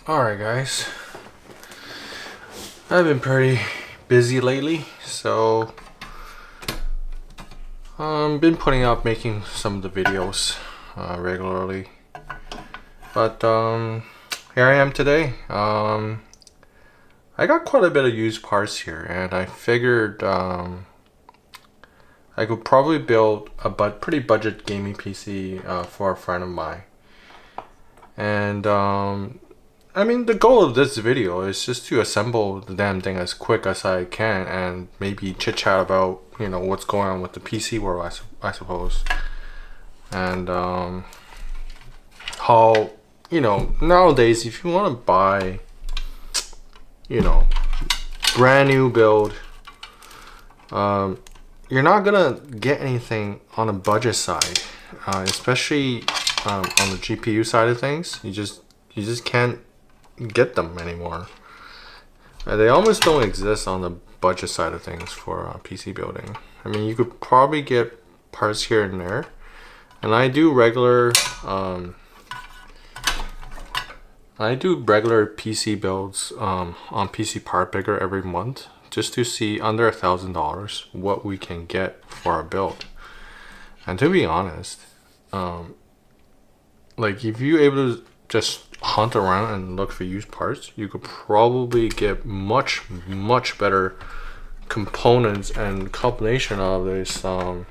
Alright guys, I've been pretty busy lately, so been putting up making some of the videos regularly, but here I am today. I got quite a bit of used parts here, and I figured I could probably build a pretty budget gaming PC for a friend of mine. And I mean, the goal of this video is just to assemble the damn thing as quick as I can and maybe chit chat about, you know, what's going on with the PC world, I suppose. And how, you know, nowadays if you want to buy, you know, brand new build, you're not gonna get anything on a budget side, especially on the GPU side of things. You just can't get them anymore. They almost don't exist on the budget side of things for PC building. I mean, you could probably get parts here and there, and I do regular PC builds on PC Part Picker every month, just to see under $1,000 what we can get for our build. And to be honest, like if you're able to just hunt around and look for used parts, you could probably get much better components and combination of this out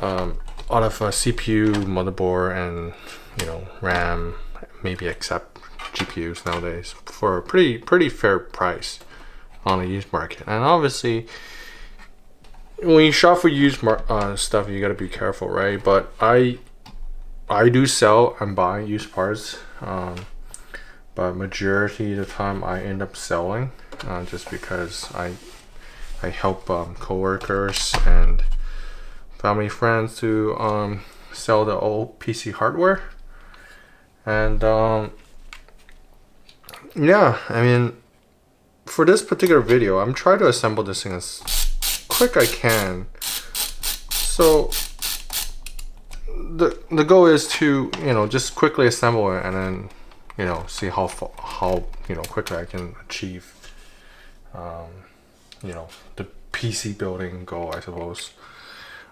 of a CPU, motherboard, and, you know, RAM, maybe except GPUs nowadays, for a pretty fair price on the used market. And obviously, when you shop for used stuff, you gotta be careful, right? But I do sell and buy used parts, but majority of the time I end up selling, just because I help coworkers and family friends to sell the old PC hardware. And yeah, I mean, for this particular video, I'm trying to assemble this thing as quick I can. So the goal is to, you know, just quickly assemble it and then, you know, see how you know, quickly I can achieve you know, the PC building goal, I suppose.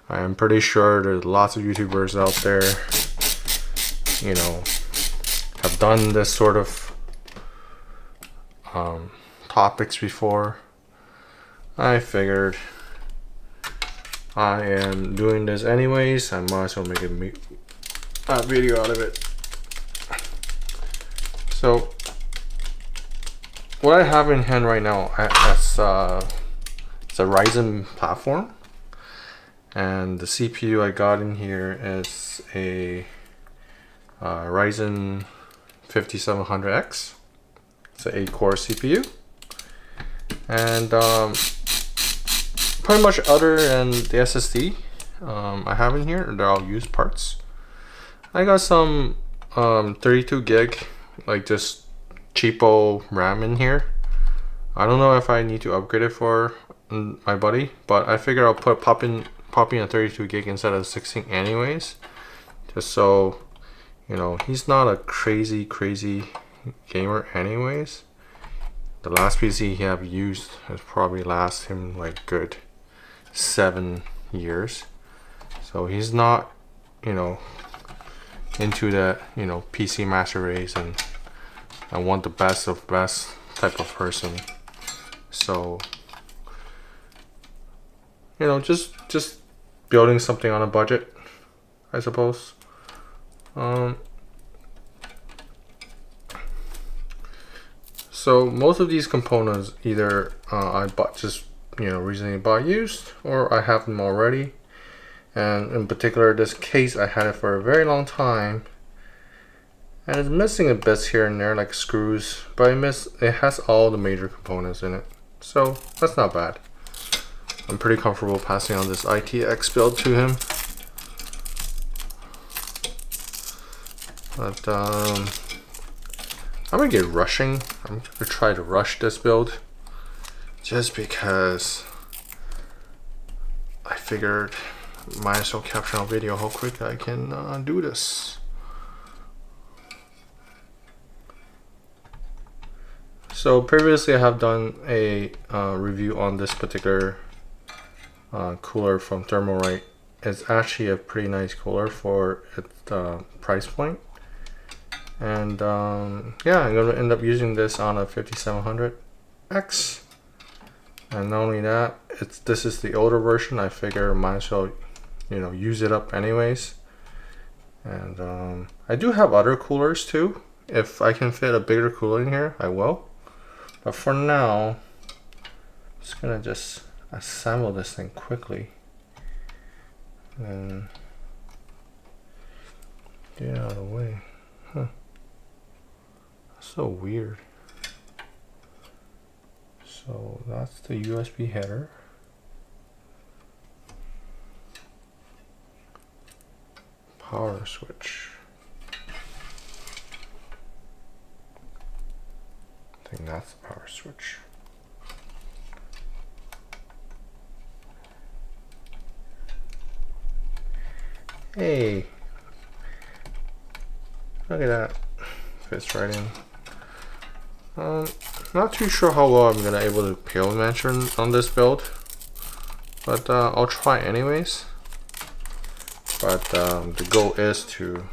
I am pretty sure there's lots of YouTubers out there, you know, have done this sort of topics before. I figured I am doing this anyways, I might as well make a video out of it. So what I have in hand right now, it's a Ryzen platform, and the CPU I got in here is a Ryzen 5700X. It's an 8-core CPU, and pretty much other than the SSD I have in here, they're all used parts. I got some 32 gig, like just cheapo RAM in here. I don't know if I need to upgrade it for my buddy, but I figure I'll pop in a 32 gig instead of 16 anyways, just so, you know, he's not a crazy gamer anyways. The last PC he have used has probably last him like good 7 years, so he's not, you know, into that, you know, PC master race and I want the best of best type of person. So, you know, just building something on a budget, I suppose. So most of these components either I bought just, you know, recently bought used, or I have them already. And in particular, this case, I had it for a very long time, and it's missing a bits here and there, like screws, but it has all the major components in it, so that's not bad. I'm pretty comfortable passing on this ITX build to him. But I'm gonna get rushing. I'm gonna try to rush this build, just because I figured might as well capture on video how quick I can do this. So previously I have done a review on this particular cooler from Thermalright. It's actually a pretty nice cooler for its price point. And yeah, I'm going to end up using this on a 5700X. And not only that, this is the older version. I figure might as well, you know, use it up anyways. And I do have other coolers too. If I can fit a bigger cooler in here, I will. But for now, I'm just gonna assemble this thing quickly and get it out of the way. Huh. That's so weird. So that's the USB header. Power switch. I think that's the power switch. Hey, look at that. Fits right in. Not too sure how well I'm gonna able to pale match on this build, but I'll try anyways. But the goal is to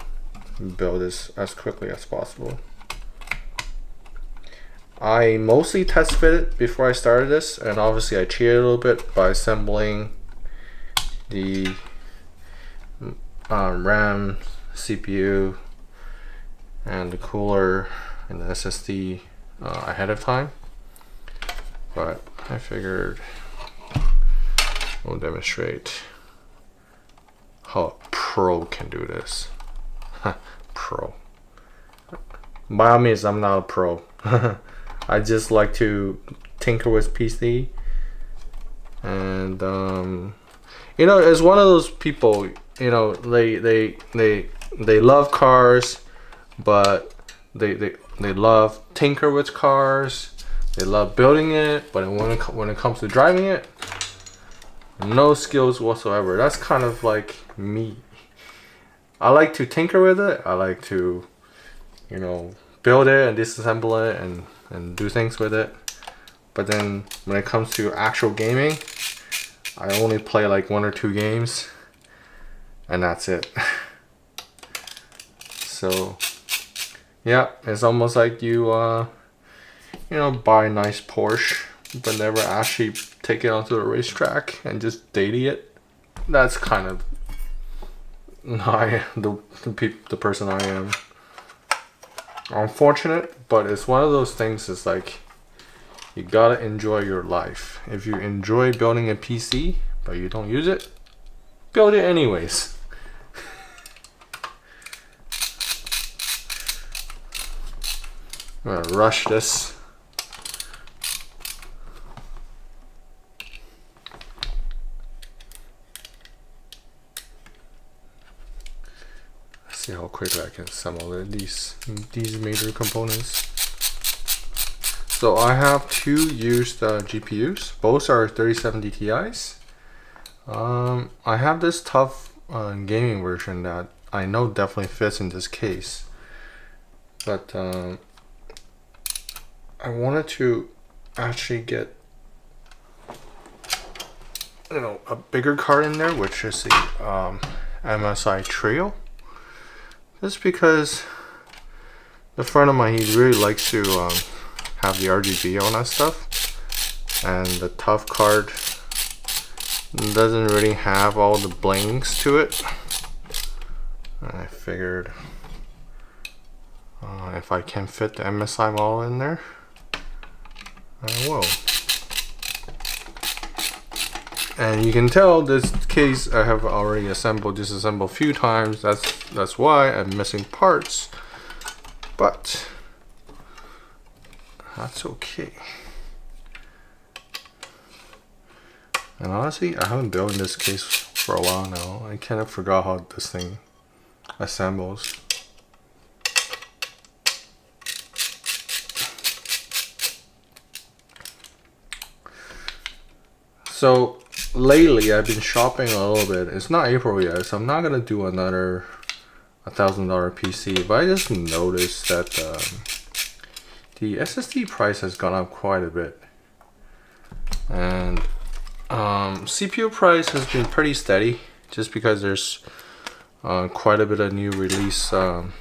build this as quickly as possible. I mostly test fit it before I started this, and obviously I cheated a little bit by assembling the RAM, CPU, and the cooler and the SSD ahead of time. But I figured we'll demonstrate how a pro can do this. Pro. By all means, I'm not a pro. I just like to tinker with PC, and you know, it's one of those people, you know, they love cars, but they love tinker with cars. They love building it, but when it comes to driving it, no skills whatsoever. That's kind of like me. I like to tinker with it. I like to, you know, build it and disassemble it and do things with it. But then when it comes to actual gaming, I only play like 1 or 2 games, and that's it. So yeah, it's almost like you you know, buy a nice Porsche but never actually take it onto the racetrack and just daily it. That's kind of the person I am. Unfortunate, but it's one of those things. It's like you gotta enjoy your life. If you enjoy building a PC but you don't use it, build it anyways. I'm gonna rush this. See how quickly I can assemble these major components. So I have 2 used GPUs. Both are 3070 Ti's. I have this tough gaming version that I know definitely fits in this case, but I wanted to actually get, you know, a bigger card in there, which is the MSI Trio. Just because a friend of mine, he really likes to have the RGB on that stuff, and the tough card doesn't really have all the blings to it. And I figured if I can fit the MSI model in there, I will. And you can tell this case I have already disassembled a few times. That's why I'm missing parts, but that's okay. And honestly, I haven't built in this case for a while now. I kind of forgot how this thing assembles. So lately I've been shopping a little bit. It's not April yet, so I'm not gonna do another $1,000 PC, but I just noticed that the SSD price has gone up quite a bit, and CPU price has been pretty steady, just because there's quite a bit of new release of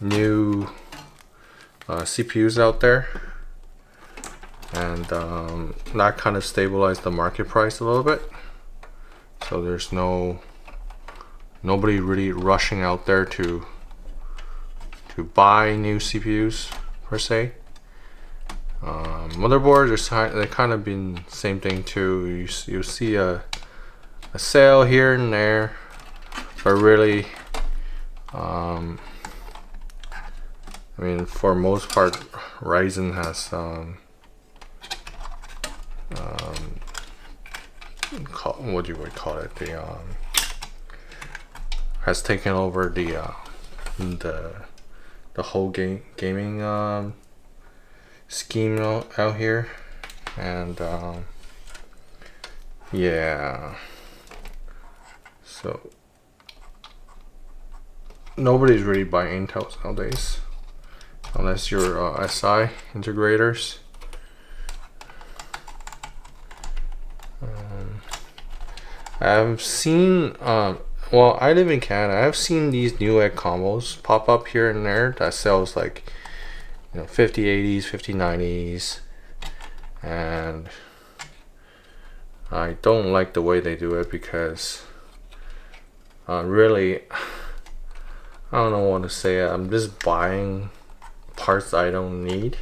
new CPUs out there, and that kind of stabilized the market price a little bit. So there's nobody really rushing out there to buy new CPUs per se. Motherboards are they kind of been same thing too. You see a sale here and there, but really, I mean, for most part, Ryzen has what do you would call it? The has taken over the whole gaming scheme out here, and yeah, so nobody's really buying Intels nowadays, unless you're SI integrators. I've seen well, I live in Canada. I've seen these Newegg combos pop up here and there that sells like, you know, 5080s, 5090s, and I don't like the way they do it, because really, I don't know what to say. I'm just buying parts I don't need,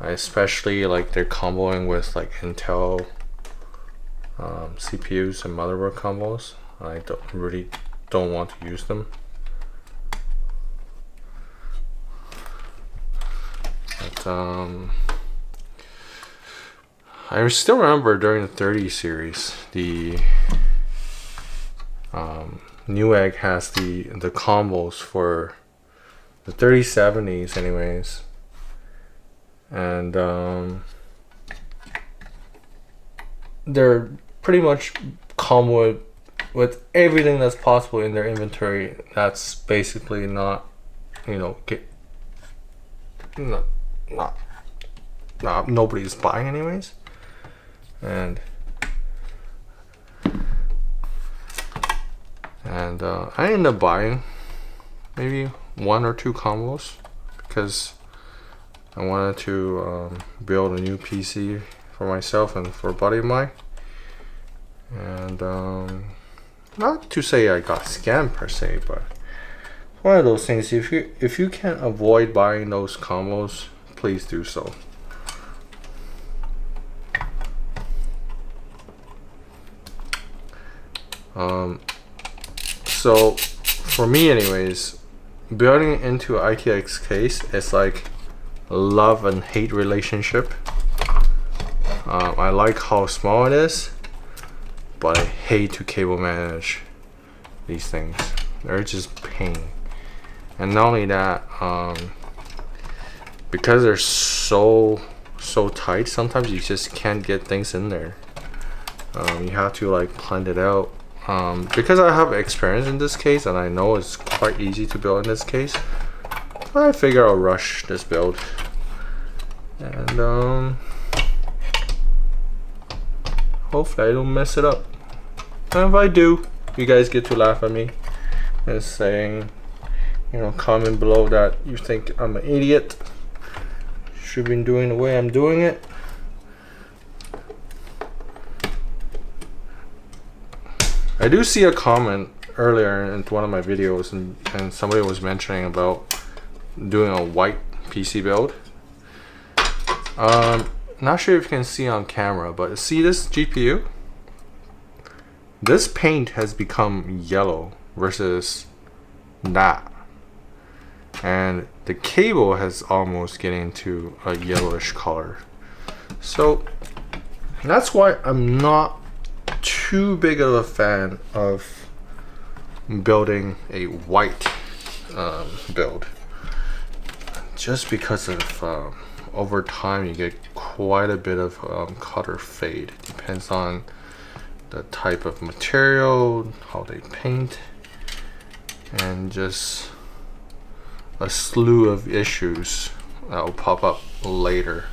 especially like they're comboing with like Intel CPUs and motherboard combos. I really don't want to use them. But I still remember during the 30 series, the Newegg has the combos for the 3070s anyways, and they're pretty much combo with everything that's possible in their inventory. That's basically not, you know, nobody's buying anyways, and I ended up buying maybe 1 or 2 combos, because I wanted to build a new PC for myself and for a buddy of mine, and not to say I got scammed per se, but one of those things, if you can avoid buying those combos, please do so. So for me anyways, building into ITX case is like a love and hate relationship. I like how small it is, but I hate to cable manage these things. They're just pain. And not only that, because they're so tight, sometimes you just can't get things in there. You have to like plan it out. Because I have experience in this case, and I know it's quite easy to build in this case, I figure I'll rush this build. And hopefully I don't mess it up. And if I do, you guys get to laugh at me and saying, you know, comment below that you think I'm an idiot, should have been doing the way I'm doing it. I do see a comment earlier in one of my videos, and somebody was mentioning about doing a white PC build. Not sure if you can see on camera, but see this GPU? This paint has become yellow versus that. And the cable has almost getting to a yellowish color. So that's why I'm not too big of a fan of building a white build, just because of over time you get quite a bit of color fade. It depends on the type of material, how they paint, and just a slew of issues that will pop up later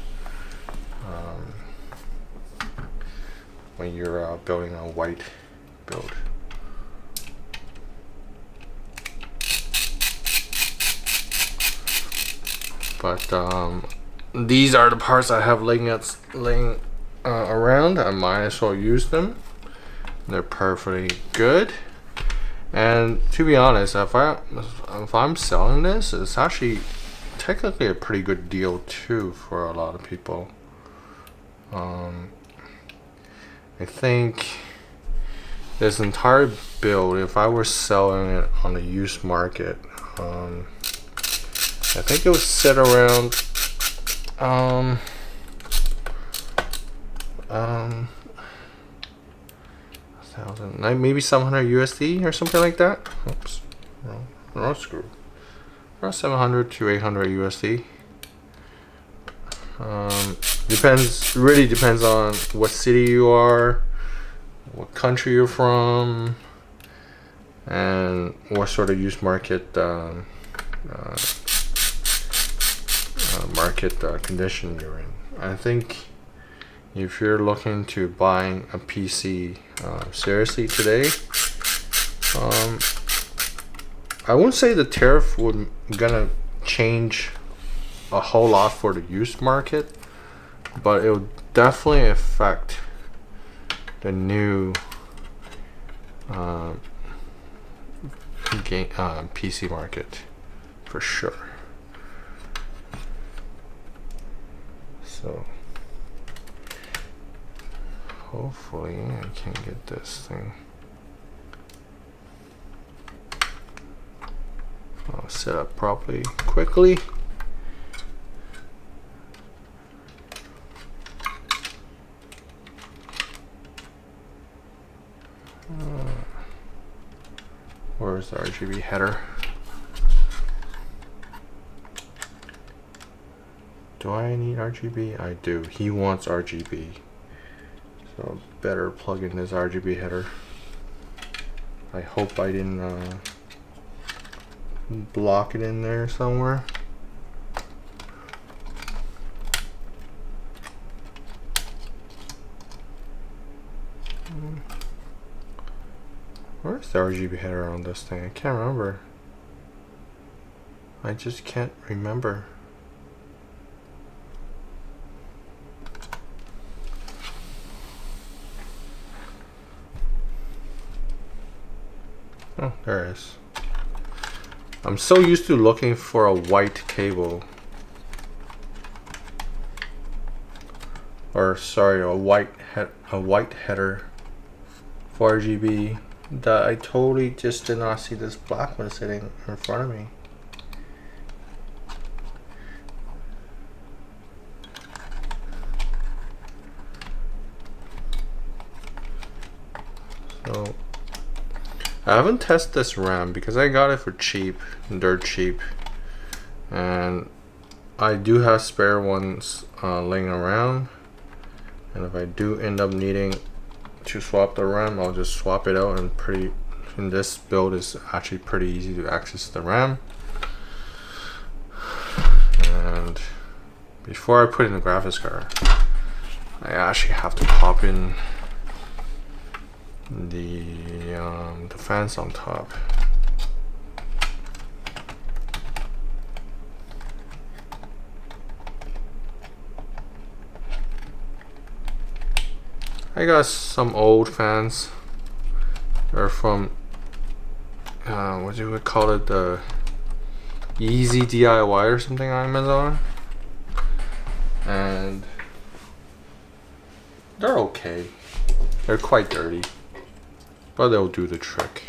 when you're building a white build. But these are the parts I have laying around. I might as well use them. They're perfectly good. And to be honest, if I'm selling this, it's actually technically a pretty good deal too for a lot of people. I think this entire build, if I were selling it on the used market, I think it would sit around maybe 700 USD or something like that. Oops, wrong screw. Around 700 to 800 USD. Really depends on what city you are, what country you're from, and what sort of used market condition you're in. I think if you're looking to buying a PC seriously today, I wouldn't say the tariff gonna change a whole lot for the used market, but it will definitely affect the new PC market for sure. So hopefully I can get this thing set up properly quickly. Where's the RGB header? Do I need RGB? I do. He wants RGB. So better plug in this RGB header. I hope I didn't block it in there somewhere. Where's the RGB header on this thing? I can't remember. I just can't remember. Oh, there it is. I'm so used to looking for a white cable. Or sorry, a white header for RGB, that I totally just did not see this black one sitting in front of me. So I haven't tested this RAM because I got it for cheap, dirt cheap, and I do have spare ones laying around, and if I do end up needing to swap the RAM, I'll just swap it out, and this build is actually pretty easy to access the RAM. And before I put in the graphics card, I actually have to pop in the fans on top. I got some old fans. They're from what do we call it, the Easy DIY or something on Amazon, and they're okay. They're quite dirty, but they'll do the trick.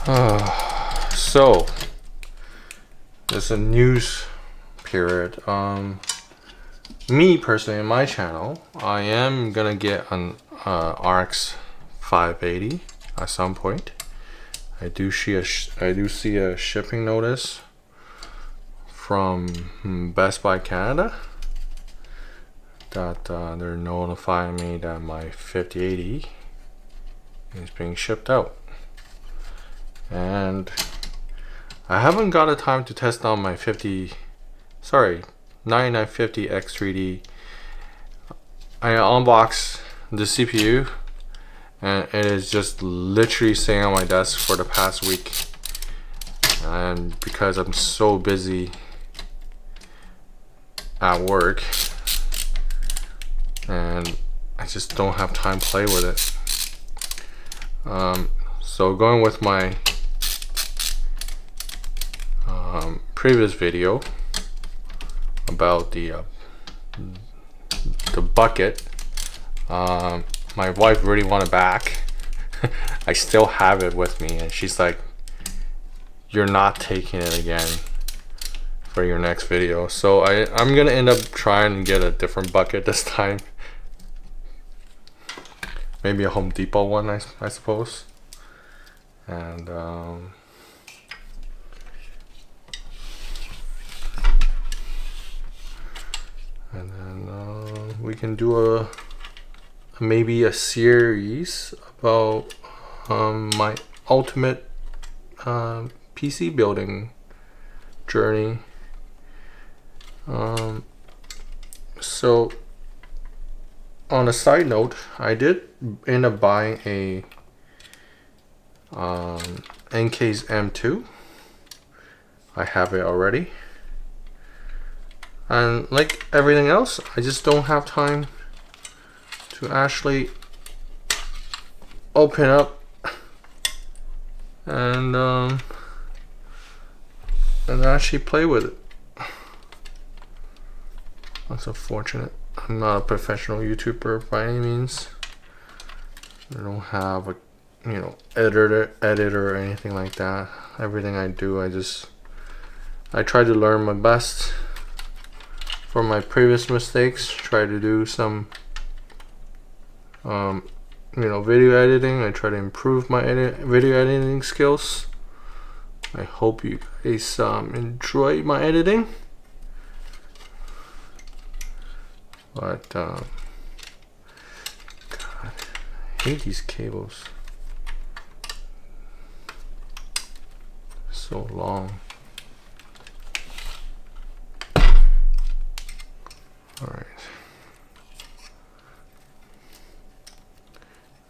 So there's a news period. Me personally, in my channel, I am gonna get an RX 580 at some point. I do see a shipping notice from Best Buy Canada that they're notifying me that my 5080 is being shipped out, and I haven't got a time to test on my 9950 X3D. I unboxed the CPU and it is just literally sitting on my desk for the past week, and because I'm so busy at work and I just don't have time to play with it. So going with my previous video about the bucket, my wife really wanted back. I still have it with me, and she's like, "You're not taking it again for your next video." So I'm gonna end up trying to get a different bucket this time. Maybe a Home Depot one, I suppose. And then we can do maybe a series about my ultimate PC building journey. So on a side note, I did end up buying a NK's M2. I have it already, and like everything else, I just don't have time to actually open up and actually play with it. That's unfortunate. I'm not a professional YouTuber by any means. I don't have a editor or anything like that. Everything I do, I try to learn my best from my previous mistakes. Try to do some video editing. I try to improve my video editing skills. I hope you guys enjoy my editing. But God, I hate these cables. So long. All right.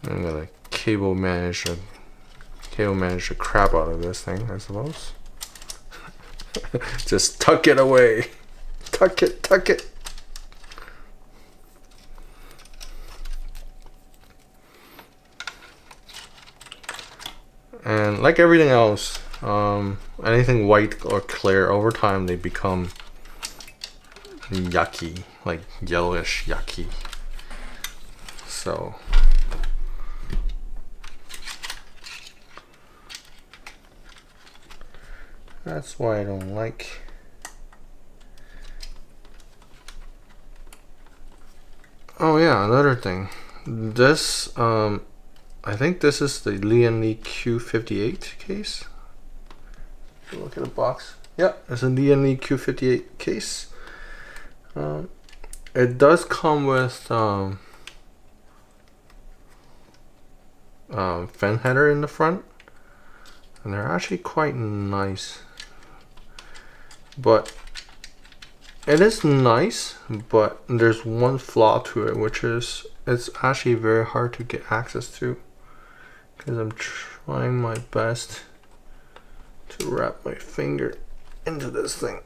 I'm gonna cable manage the crap out of this thing, I suppose. Just tuck it away. Tuck it. And like everything else, anything white or clear, over time they become yucky, like yellowish yucky. So that's why I don't like. Oh yeah, another thing. This I think this is the Lian Li Q58 case. Look at the box. Yeah, it's a Lian Li Q58 case. It does come with fan header in the front, and they're actually quite nice. But it is nice, but there's one flaw to it, which is it's actually very hard to get access to, because I'm trying my best to wrap my finger into this thing.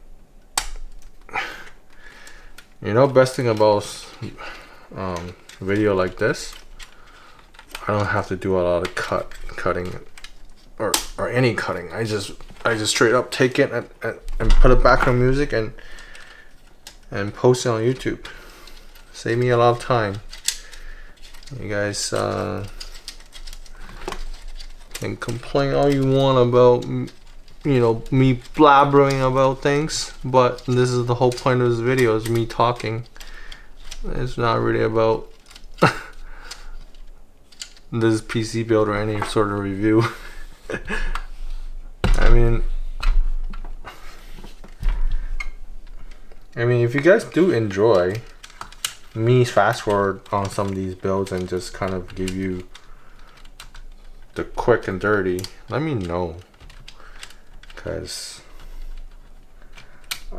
Best thing about video like this, I don't have to do a lot of cutting or any cutting. I just straight up take it and put it back on music and post it on YouTube. Save me a lot of time. You guys and complain all you want about, you know, me blabbering about things, but this is the whole point of this video, is me talking. It's not really about this PC build or any sort of review. I mean, if you guys do enjoy me fast forward on some of these builds and just kind of give you the quick and dirty, let me know, because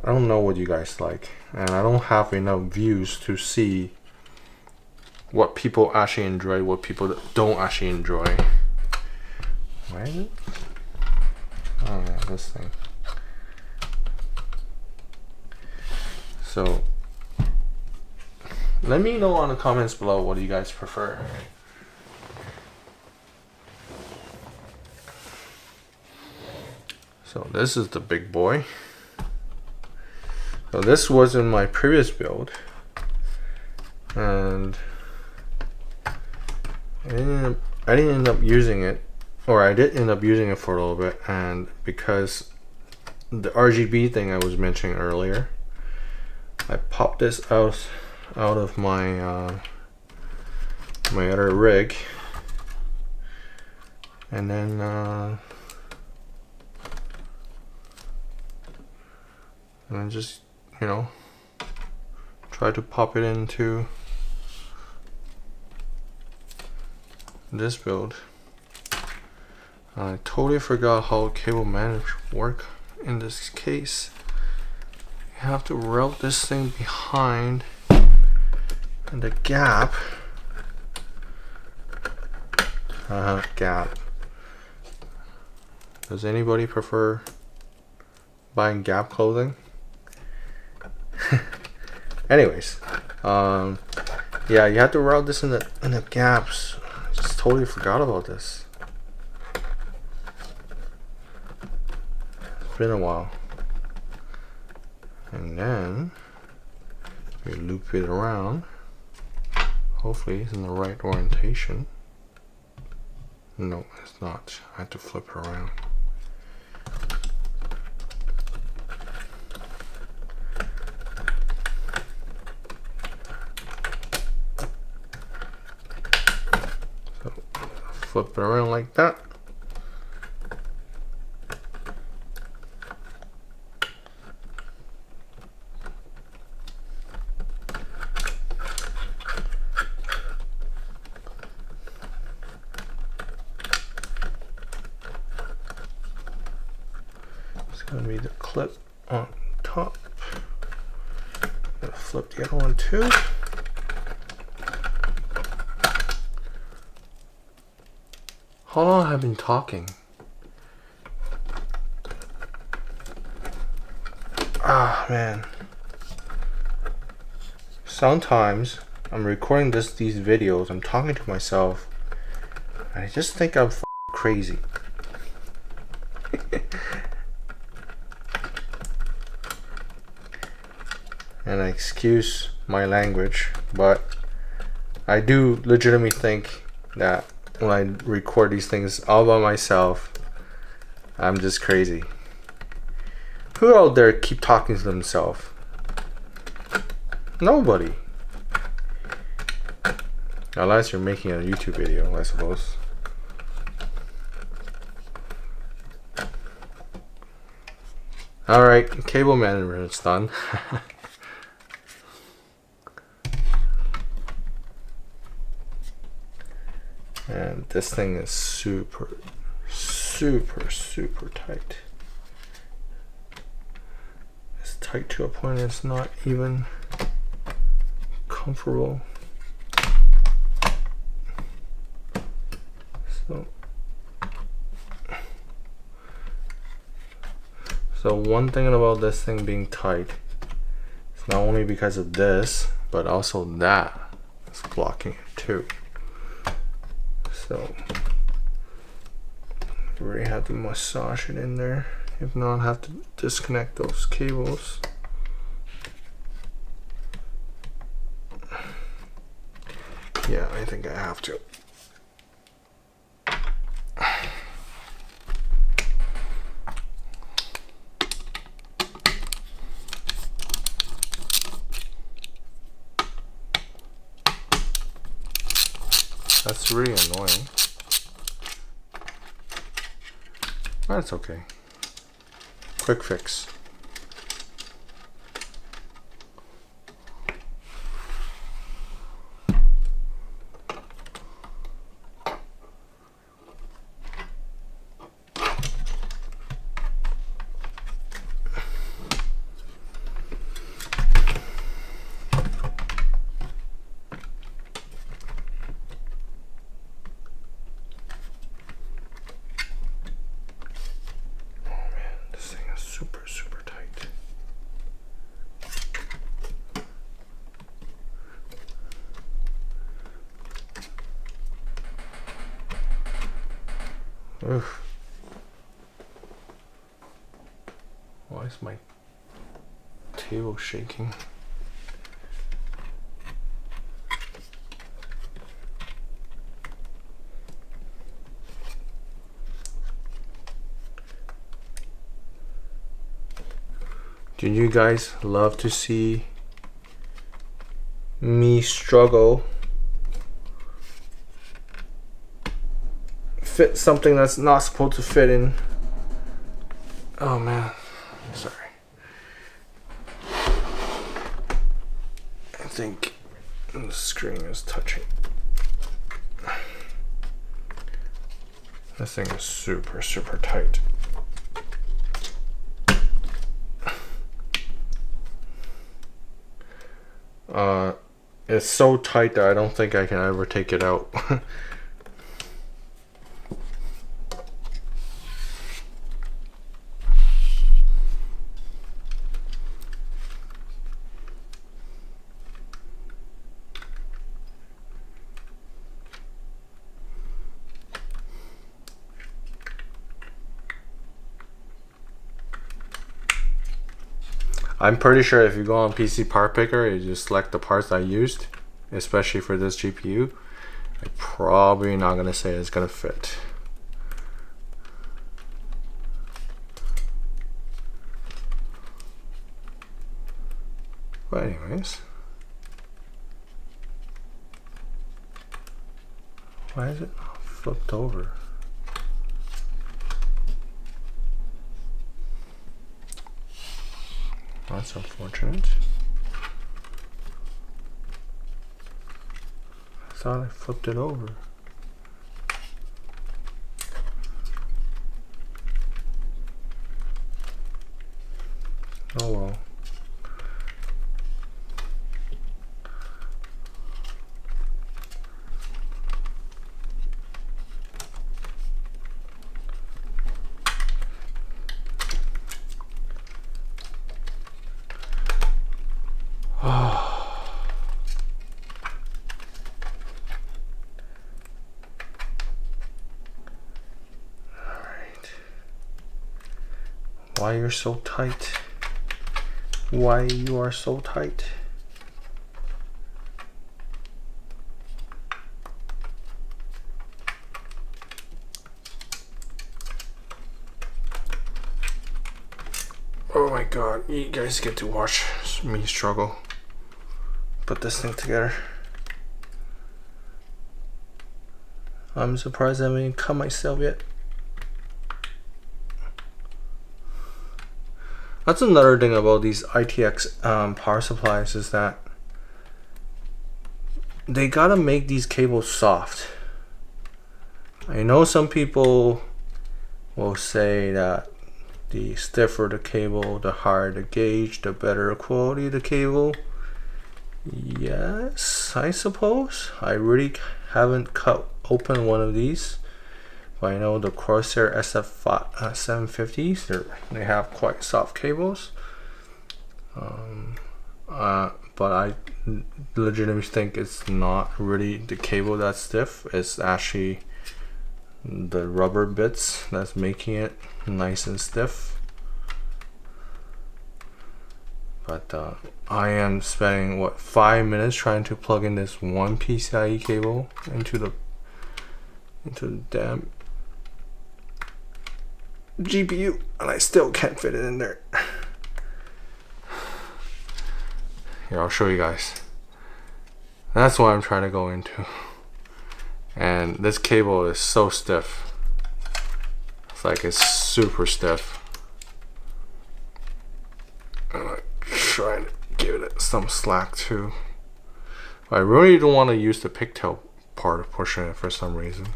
I don't know what you guys like, and I don't have enough views to see what people actually enjoy, what people don't actually enjoy. Why is it? Oh yeah, this thing. So let me know in the comments below, what do you guys prefer? So this is the big boy. So this was in my previous build, and I didn't end up using it, or I did end up using it for a little bit, and because the RGB thing I was mentioning earlier, I popped this out of my my other rig, and then just, you know, try to pop it into this build. I totally forgot how cable managers work in this case. You have to route this thing behind the gap. Gap. Does anybody prefer buying Gap clothing? Anyways, yeah, you have to route this in the gaps. I just totally forgot about this. It's been a while. And then we loop it around. Hopefully it's in the right orientation. No, it's not. I have to flip it around. So flip it around like that. Gonna be the clip on top. Gonna flip the other one too. How long have I been talking? Ah man. Sometimes I'm recording these videos, I'm talking to myself, and I just think I'm crazy. And I excuse my language, but I do legitimately think that when I record these things all by myself, I'm just crazy. Who out there keep talking to themselves? Nobody. Unless you're making a YouTube video, I suppose. Alright, cable management is done. And this thing is super tight. It's tight to a point it's not even comfortable. So one thing about this thing being tight, it's not only because of this, but also that is blocking it too. So you really have to massage it in there. If not, have to disconnect those cables. Yeah, I think I have to. That's really annoying. That's okay. Quick fix. Super tight. Oof. Why is my table shaking? Do you guys love to see me struggle fit something that's not supposed to fit in? Oh man, sorry. I think the screen is touching. This thing is super tight. It's so tight that I don't think I can ever take it out. I'm pretty sure if you go on PC part picker, you just select the parts I used, especially for this GPU, I'm probably not gonna say it's gonna fit. But anyways, why is it flipped over? That's unfortunate. I thought I flipped it over. Oh well. Why you're so tight? Why you are so tight? Oh my god, you guys get to watch me struggle. Put this thing together. I'm surprised I haven't even cut myself yet. That's another thing about these ITX power supplies is that they gotta make these cables soft. I know some people will say that the stiffer the cable, the higher the gauge, the better quality of the cable. Yes, I suppose. I really haven't cut open one of these. I know the Corsair SF750s, they have quite soft cables. But I legitimately think it's not really the cable that's stiff. It's actually the rubber bits that's making it nice and stiff. But I am spending what 5 minutes trying to plug in this one PCIe cable into the damn GPU, and I still can't fit it in there. Here, I'll show you guys. That's what I'm trying to go into. And this cable is so stiff. It's like it's super stiff. I'm like trying to give it some slack too. But I really don't want to use the pigtail part of pushing it for some reason,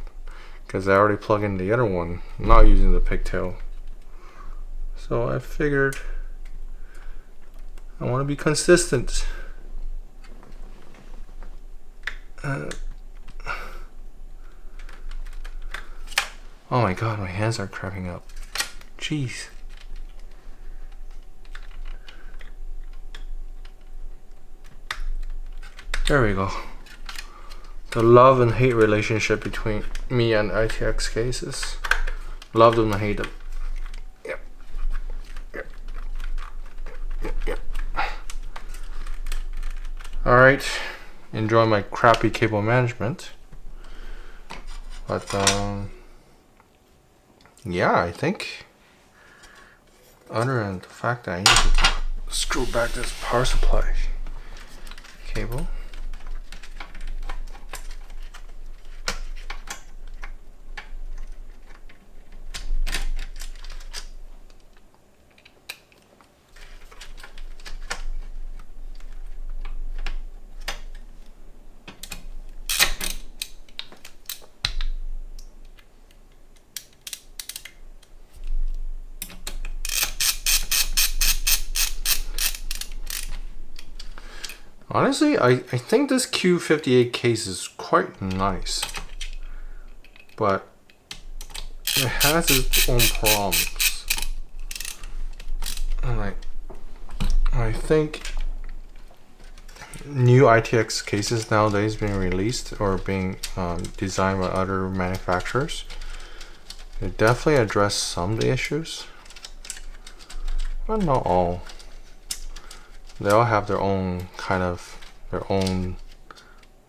because I already plugged in the other one, not using the pigtail. So I figured I want to be consistent. Oh my god, my hands are cramping up. Jeez. There we go. The love and hate relationship between me and ITX cases. Love them and hate them. Yep. Yep. Yep. Yep. Alright. Enjoy my crappy cable management. But yeah, I think other than the fact that I need to screw back this power supply cable. Honestly, I think this Q58 case is quite nice, but it has its own problems. And I think new ITX cases nowadays being released or being designed by other manufacturers, they definitely address some of the issues, but not all. They all have their own kind of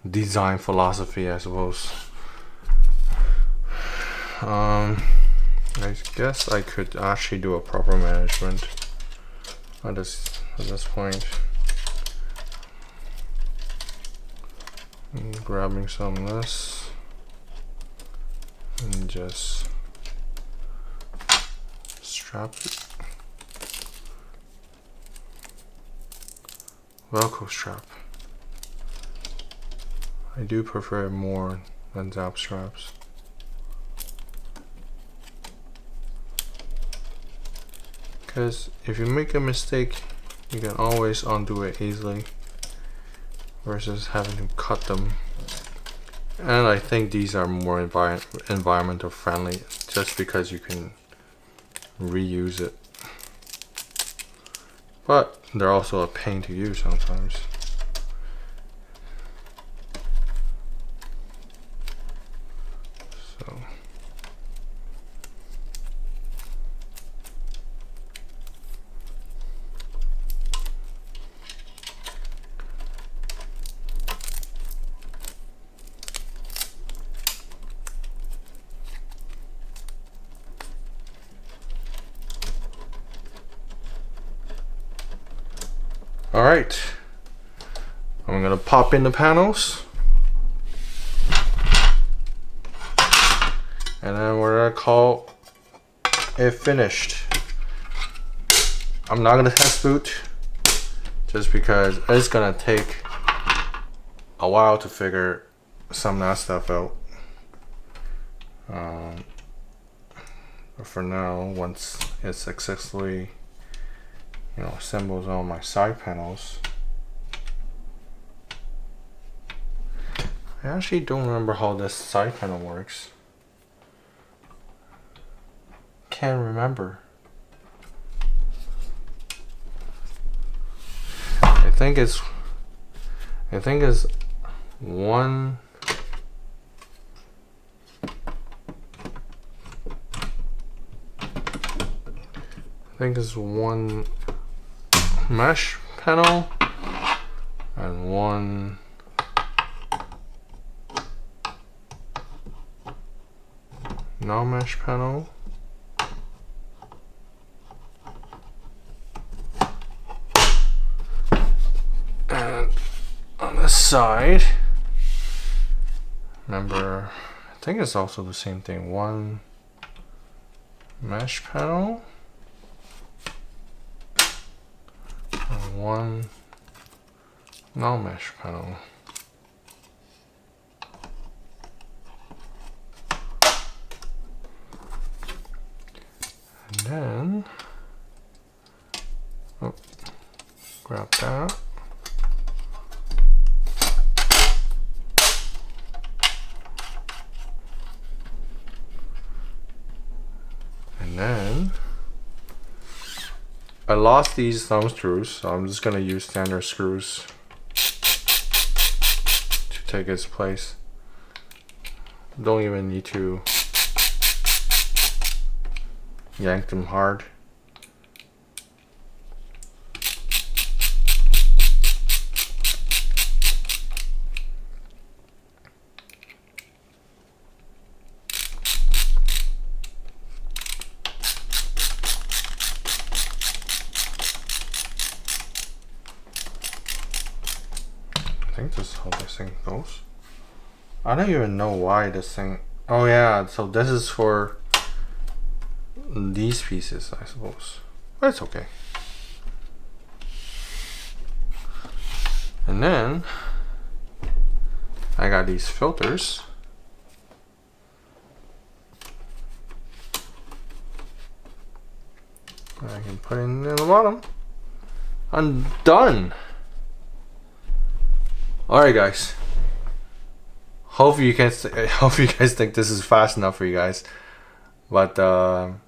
design philosophy, I suppose. I guess I could actually do a proper management at this point. I'm grabbing some of this and just strap it. Velcro strap. I do prefer it more than zap straps. Because if you make a mistake, you can always undo it easily versus having to cut them. And I think these are more environmental friendly just because you can reuse it. But they're also a pain to use sometimes. So alright, I'm gonna pop in the panels and then we're gonna call it finished. I'm not gonna test boot just because it's gonna take a while to figure some of that stuff out. But for now, once it's successfully assembles all my side panels. I actually don't remember how this side panel works. Can't remember. I think it's one. I think it's one mesh panel and one non-mesh panel. And on the side Remember, I think it's also the same thing. One mesh panel and one non-mesh panel. And then, oh, grab that. And then I lost these thumb screws, so I'm just gonna use standard screws to take its place. Don't even need to yank them hard. I think this is how this thing goes. I don't even know why this thing. Oh yeah, so this is for these pieces, I suppose. But it's okay. And then I got these filters. I can put in the bottom. I'm done. Alright guys, hope you guys think this is fast enough for you guys, but I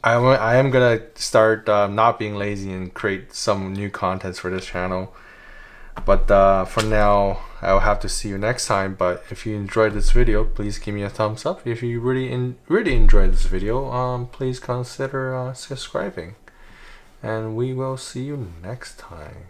am gonna start not being lazy and create some new contents for this channel. But for now, I'll have to see you next time. But if you enjoyed this video, please give me a thumbs up. If you really enjoyed this video, please consider subscribing, and we will see you next time.